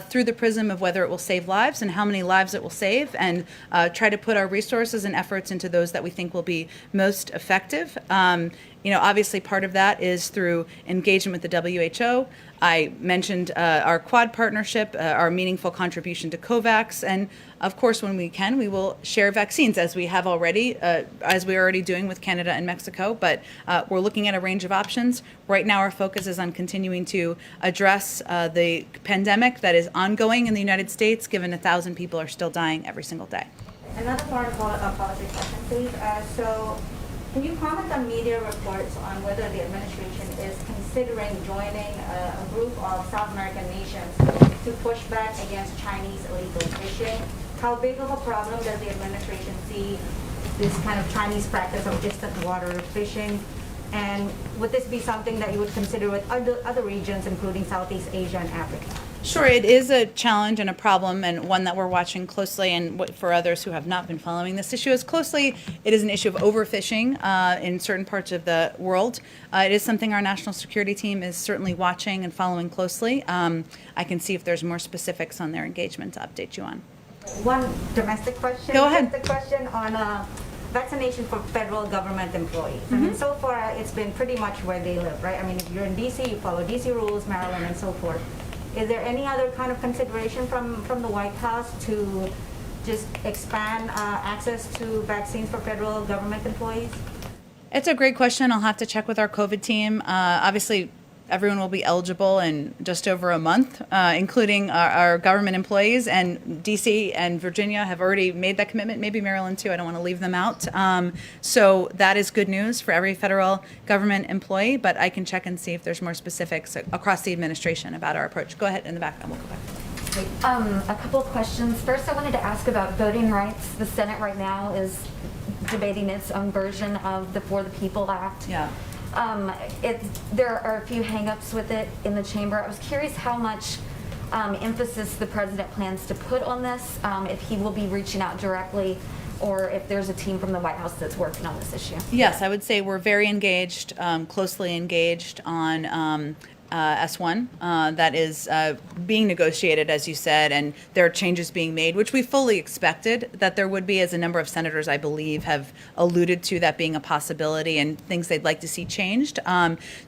through the prism of whether it will save lives and how many lives it will save, and try to put our resources and efforts into those that we think will be most effective. Obviously part of that is through engagement with the WHO. I mentioned our Quad partnership, our meaningful contribution to COVAX, and of course, when we can, we will share vaccines, as we have already, as we're already doing with Canada and Mexico. But we're looking at a range of options. Right now, our focus is on continuing to address the pandemic that is ongoing in the United States, given 1,000 people are still dying every single day. Another foreign policy question, please. So, can you comment on media reports on whether the administration is considering joining a group of South American nations to push back against Chinese illegal fishing? How big of a problem does the administration see this kind of Chinese practice of distant water fishing? And would this be something that you would consider with other regions, including Southeast Asia and Africa? Sure, it is a challenge and a problem, and one that we're watching closely. And for others who have not been following this issue as closely, it is an issue of overfishing in certain parts of the world. It is something our national security team is certainly watching and following closely. I can see if there's more specifics on their engagement to update you on. One domestic question. Go ahead. Just a question on vaccination for federal government employees. I mean, so far it's been pretty much where they live, right? I mean, if you're in DC, you follow DC rules, Maryland, and so forth. Is there any other kind of consideration from the White House to just expand access to vaccines for federal government employees? It's a great question. I'll have to check with our COVID team. Obviously, everyone will be eligible in just over a month, including our government employees. And DC and Virginia have already made that commitment, maybe Maryland too. I don't want to leave them out. So that is good news for every federal government employee, but I can check and see if there's more specifics across the administration about our approach. Go ahead in the back and we'll go back. A couple of questions. First, I wanted to ask about voting rights. The Senate right now is debating its own version of the For the People Act. Yeah. There are a few hangups with it in the chamber. I was curious how much emphasis the president plans to put on this, if he will be reaching out directly, or if there's a team from the White House that's working on this issue. Yes, I would say we're very engaged, closely engaged on S1 that is being negotiated, as you said, and there are changes being made, which we fully expected that there would be, as a number of senators, I believe, have alluded to that being a possibility and things they'd like to see changed.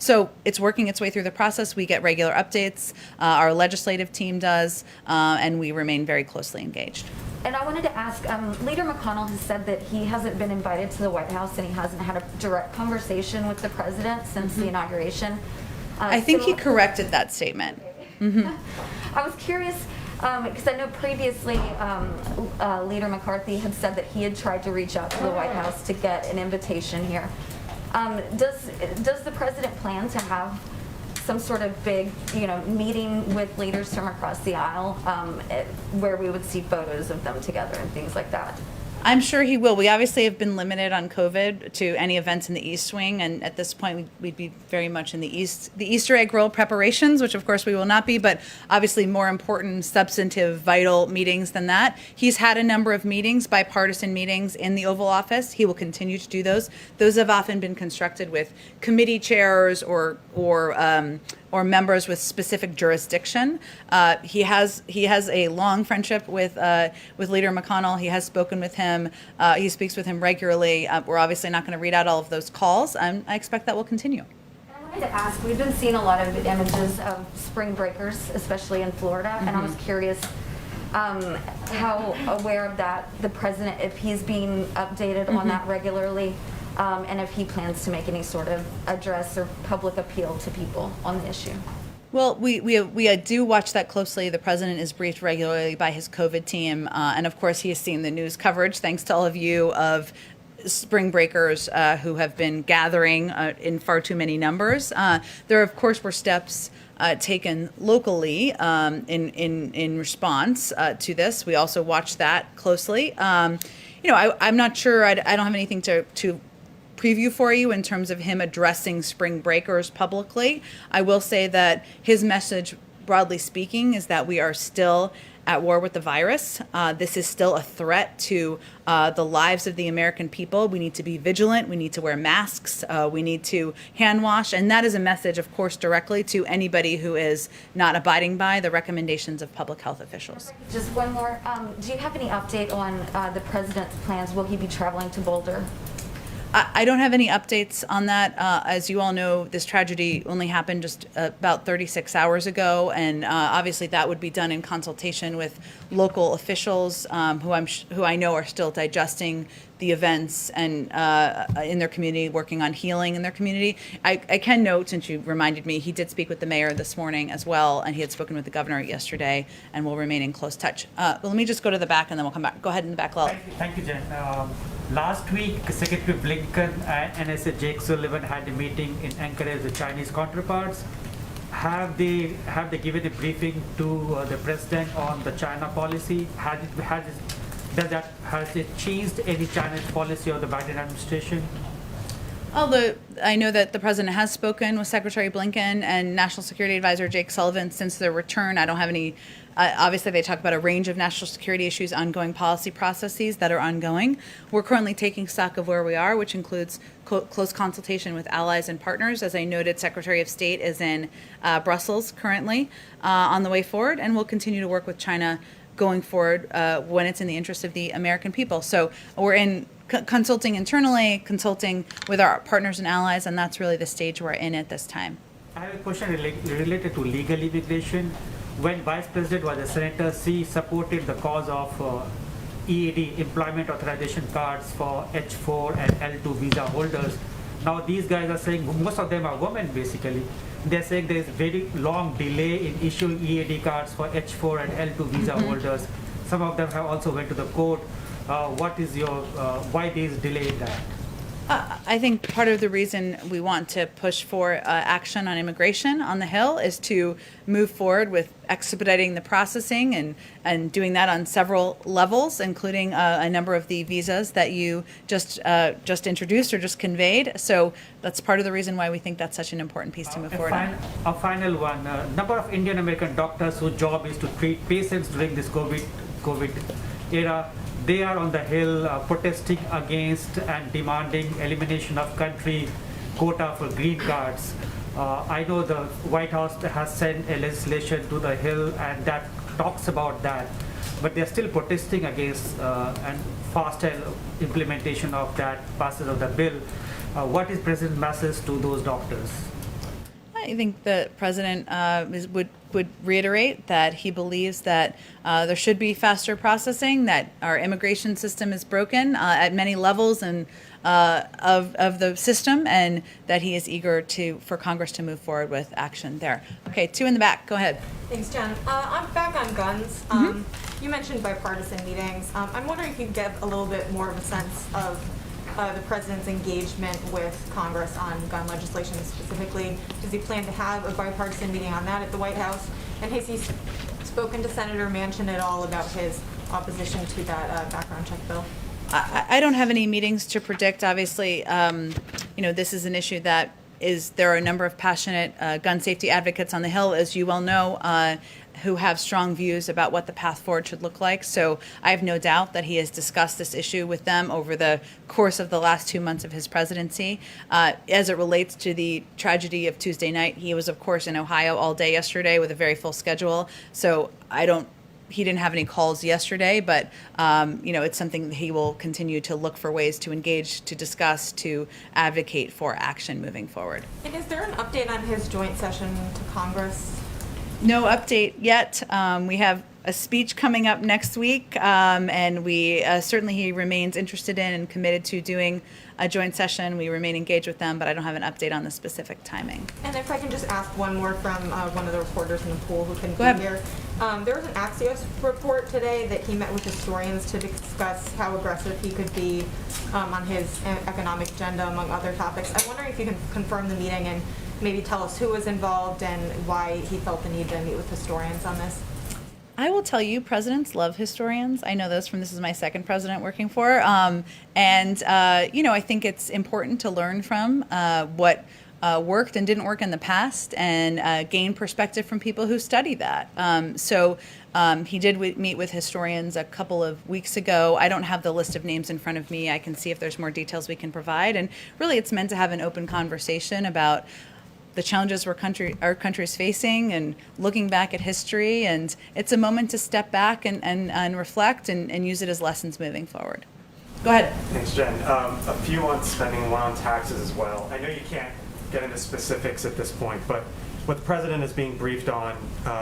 So it's working its way through the process. We get regular updates. Our legislative team does, and we remain very closely engaged. And I wanted to ask, Leader McConnell has said that he hasn't been invited to the White House and he hasn't had a direct conversation with the president since the inauguration. I think he corrected that statement. I was curious, because I know previously Leader McCarthy had said that he had tried to reach out to the White House to get an invitation here. Does the president plan to have some sort of big, meeting with leaders from across the aisle where we would see photos of them together and things like that? I'm sure he will. We obviously have been limited on COVID to any events in the East Wing, and at this point we'd be very much in the Easter egg roll preparations, which of course we will not be, but obviously more important, substantive, vital meetings than that. He's had a number of meetings, bipartisan meetings in the Oval Office. He will continue to do those. Those have often been constructed with committee chairs or members with specific jurisdiction. He has a long friendship with Leader McConnell. He has spoken with him. He speaks with him regularly. We're obviously not going to read out all of those calls. I expect that will continue. I wanted to ask, we've been seeing a lot of images of spring breakers, especially in Florida, and I was curious how aware of that the president, if he's being updated on that regularly, and if he plans to make any sort of address or public appeal to people on the issue. Well, we do watch that closely. The president is briefed regularly by his COVID team, and of course he has seen the news coverage, thanks to all of you, of spring breakers who have been gathering in far too many numbers. There, of course, were steps taken locally in response to this. We also watch that closely. I'm not sure. I don't have anything to preview for you in terms of him addressing spring breakers publicly. I will say that his message, broadly speaking, is that we are still at war with the virus. This is still a threat to the lives of the American people. We need to be vigilant. We need to wear masks. We need to hand wash. And that is a message, of course, directly to anybody who is not abiding by the recommendations of public health officials. Just one more. Do you have any update on the president's plans? Will he be traveling to Boulder? I don't have any updates on that. As you all know, this tragedy only happened just about 36 hours ago, and obviously that would be done in consultation with local officials who I know are still digesting the events and in their community, working on healing in their community. I can note, since you reminded me, he did speak with the mayor this morning as well, and he had spoken with the governor yesterday, and will remain in close touch. But let me just go to the back, and then we'll come back. Go ahead in the back, Lal. Thank you, Jen. Last week, Secretary Blinken and NSA Jake Sullivan had a meeting in Anchorage with Chinese counterparts. Have they given a briefing to the president on the China policy? Has it changed any China's policy of the Biden administration? Although I know that the president has spoken with Secretary Blinken and National Security Advisor Jake Sullivan since their return. I don't have any. Obviously, they talk about a range of national security issues, ongoing policy processes that are ongoing. We're currently taking stock of where we are, which includes close consultation with allies and partners. As I noted, Secretary of State is in Brussels currently on the way forward, and we'll continue to work with China going forward when it's in the interest of the American people. So we're in consulting internally, consulting with our partners and allies, and that's really the stage we're in at this time. I have a question related to legal immigration. When Vice President was a senator, she supported the cause of EAD, Employment Authorization Cards for H4 and L2 visa holders. Now these guys are saying, most of them are women basically, they're saying there's very long delay in issuing EAD cards for H4 and L2 visa holders. Some of them have also went to the court. What is your, why these delayed that? I think part of the reason we want to push for action on immigration on the Hill is to move forward with expediting the processing and doing that on several levels, including a number of the visas that you just introduced or just conveyed. So that's part of the reason why we think that's such an important piece to move forward on. A final one. Number of Indian American doctors whose job is to treat patients during this COVID era, they are on the Hill protesting against and demanding elimination of country quota for green cards. I know the White House has sent a legislation to the Hill and that talks about that, but they're still protesting against and faster implementation of that passage of the bill. What is President's message to those doctors? I think the president would reiterate that he believes that there should be faster processing, that our immigration system is broken at many levels and of the system, and that he is eager for Congress to move forward with action there. Okay, two in the back. Go ahead. Thanks, Jen. I'm back on guns. You mentioned bipartisan meetings. I'm wondering if you could give a little bit more of a sense of the president's engagement with Congress on gun legislation specifically. Does he plan to have a bipartisan meeting on that at the White House? And has he spoken to Senator Manchin at all about his opposition to that background check bill? I don't have any meetings to predict. Obviously, this is an issue that there are a number of passionate gun safety advocates on the Hill, as you well know, who have strong views about what the path forward should look like. So I have no doubt that he has discussed this issue with them over the course of the last 2 months of his presidency. As it relates to the tragedy of Tuesday night, he was, of course, in Ohio all day yesterday with a very full schedule. So he didn't have any calls yesterday, but it's something that he will continue to look for ways to engage, to discuss, to advocate for action moving forward. And is there an update on his joint session to Congress? No update yet. We have a speech coming up next week, and we certainly he remains interested in and committed to doing a joint session. We remain engaged with them, but I don't have an update on the specific timing. And if I can just ask one more from one of the reporters in the pool who couldn't Go be ahead. here. There was an Axios report today that he met with historians to discuss how aggressive he could be on his economic agenda, among other topics. I'm wondering if you can confirm the meeting and maybe tell us who was involved and why he felt the need to meet with historians on this. I will tell you, presidents love historians. I know this is my second president working for. I think it's important to learn from what worked and didn't work in the past and gain perspective from people who study that. He did meet with historians a couple of weeks ago. I don't have the list of names in front of me. I can see if there's more details we can provide. And really, it's meant to have an open conversation about the challenges our country is facing and looking back at history. And it's a moment to step back and reflect and use it as lessons moving forward. Go ahead. Thanks, Jen. A few on spending, one on taxes as well. I know you can't get into specifics at this point, but what the president is being briefed on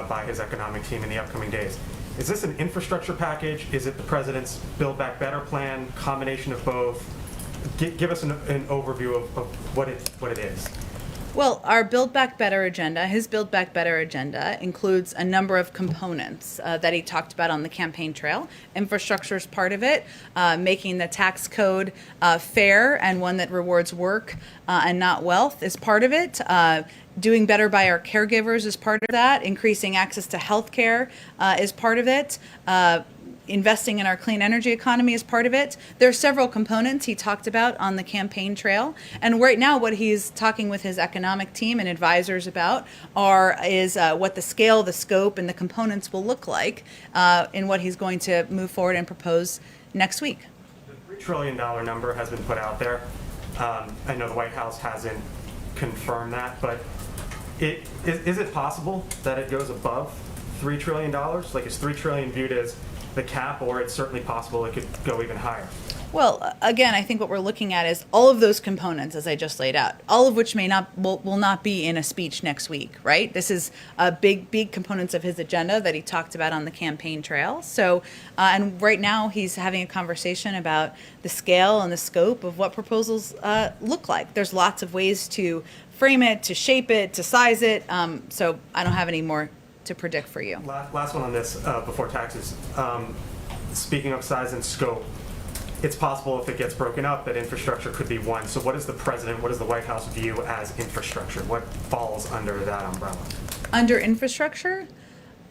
by his economic team in the upcoming days, is this an infrastructure package? Is it the president's Build Back Better plan, combination of both? Give us an overview of what it is. Well, our Build Back Better agenda, his Build Back Better agenda, includes a number of components that he talked about on the campaign trail. Infrastructure is part of it, making the tax code fair and one that rewards work and not wealth is part of it. Doing better by our caregivers is part of that. Increasing access to health care is part of it. Investing in our clean energy economy is part of it. There are several components he talked about on the campaign trail. And right now what he's talking with his economic team and advisors about is what the scale, the scope, and the components will look like in what he's going to move forward and propose next week. The $3 trillion number has been put out there. I know the White House hasn't confirmed that, but is it possible that it goes above $3 trillion? Like, is $3 trillion viewed as the cap, or it's certainly possible it could go even higher? Well, again, I think what we're looking at is all of those components, as I just laid out, all of which will not be in a speech next week, right? This is big components of his agenda that he talked about on the campaign trail. So, and right now he's having a conversation about the scale and the scope of what proposals look like. There's lots of ways to frame it, to shape it, to size it. So I don't have any more to predict for you. Last one on this before taxes. Speaking of size and scope, it's possible if it gets broken up that infrastructure could be one. So what does the president, what does the White House view as infrastructure? What falls under that umbrella? Under infrastructure,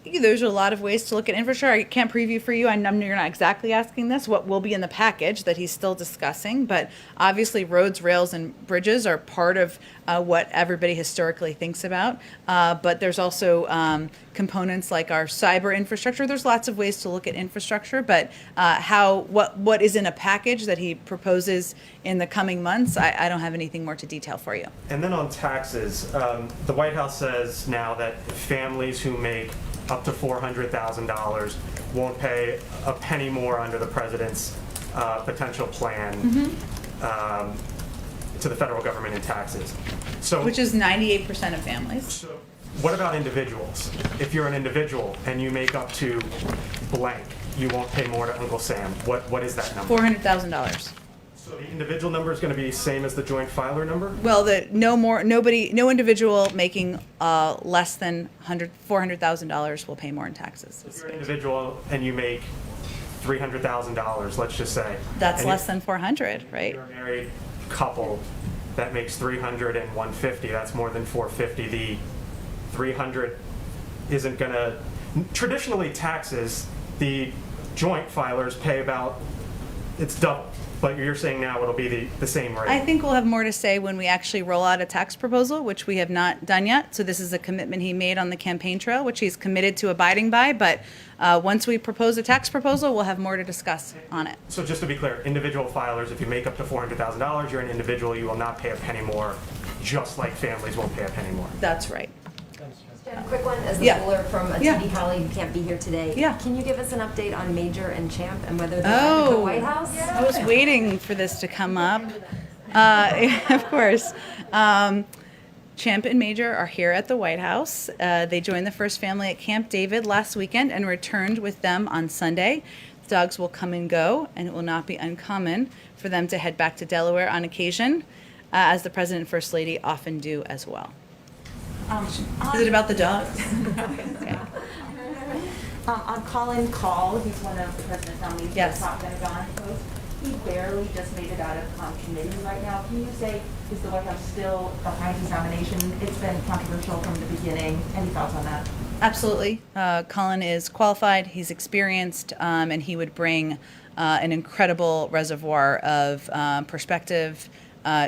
there's a lot of ways to look at infrastructure. I can't preview for you. I know you're not exactly asking this, what will be in the package that he's still discussing, but obviously roads, rails, and bridges are part of what everybody historically thinks about. But there's also components like our cyber infrastructure. There's lots of ways to look at infrastructure, but what is in a package that he proposes in the coming months, I don't have anything more to detail for you. And then on taxes, the White House says now that families who make up to $400,000 won't pay a penny more under the president's potential plan to the federal government in taxes. So, Which is 98% of families. So what about individuals? If you're an individual and you make up to blank, you won't pay more to Uncle Sam. What is that number? $400,000. So the individual number is going to be the same as the joint filer number? Well, no individual making less than $400,000 will pay more in taxes. If you're an individual and you make $300,000, let's just say. That's less than 400, right? You're a married couple that makes 300 and 150. That's more than 450. The 300 isn't going to. Traditionally, taxes, the joint filers pay about, it's double. But you're saying now it'll be the same rate. I think we'll have more to say when we actually roll out a tax proposal, which we have not done yet. So this is a commitment he made on the campaign trail, which he's committed to abiding by. But once we propose a tax proposal, we'll have more to discuss on it. So just to be clear, individual filers, if you make up to $400,000, you're an individual, you will not pay a penny more, just like families won't pay a penny more. That's right. Jen, a quick one, as the Yeah. puller from a Yeah. TV colleague who can't be here today. Yeah. Can you give us an update on Major and Champ and whether they're at the White House? I was waiting for this to come up. Of course. Champ and Major are here at the White House. They joined the first family at Camp David last weekend and returned with them on Sunday. The dogs will come and go, and it will not be uncommon for them to head back to Delaware on occasion, as the President and First Lady often do as well. Is it about the dogs? Okay. On Colin Call, he's one of the president's nominees for Yes. the top Pentagon post. He barely just made it out of committee right now. Can you say, is the White House still behind his nomination? It's been controversial from the beginning. Any thoughts on that? Absolutely. Colin is qualified, he's experienced, and he would bring an incredible reservoir of perspective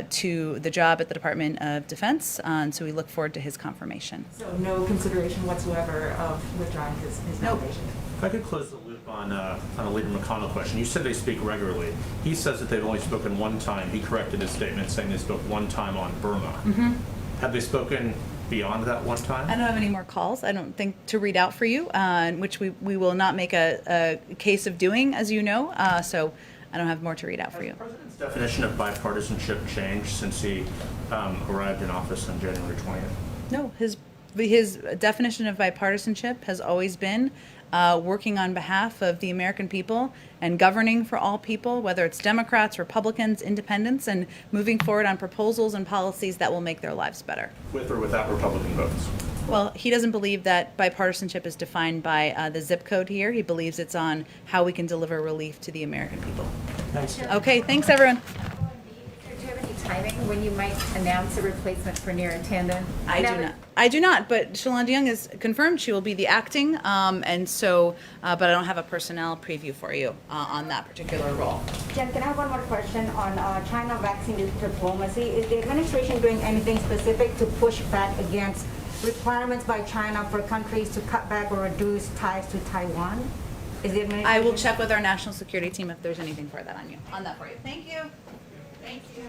to the job at the Department of Defense. So we look forward to his confirmation. So no consideration whatsoever of withdrawing his nomination? If I could close the loop on a Leader McConnell question. You said they speak regularly. He says that they've only spoken one time. He corrected his statement saying they spoke one time on Burma. Mm-hmm. Have they spoken beyond that one time? I don't have any more calls, I don't think, to read out for you, which we will not make a case of doing, as you know. So I don't have more to read out for you. Has the President's definition of bipartisanship changed since he arrived in office on January 20th? No, his definition of bipartisanship has always been working on behalf of the American people and governing for all people, whether it's Democrats, Republicans, independents, and moving forward on proposals and policies that will make their lives better. With or without Republican votes? Well, he doesn't believe that bipartisanship is defined by the zip code here. He believes it's on how we can deliver relief to the American people. Thanks. Okay, thanks everyone. Do you have any timing when you might announce a replacement for Neera Tanden? I do not, but Shalonda Young is confirmed she will be the acting, and so, but I don't have a personnel preview for you on that particular role. Jen, can I have one more question on China vaccine diplomacy? Is the administration doing anything specific to push back against requirements by China for countries to cut back or reduce ties to Taiwan? Is the administration? I will check with our national security team if there's anything for that for you. Thank you. Thank you.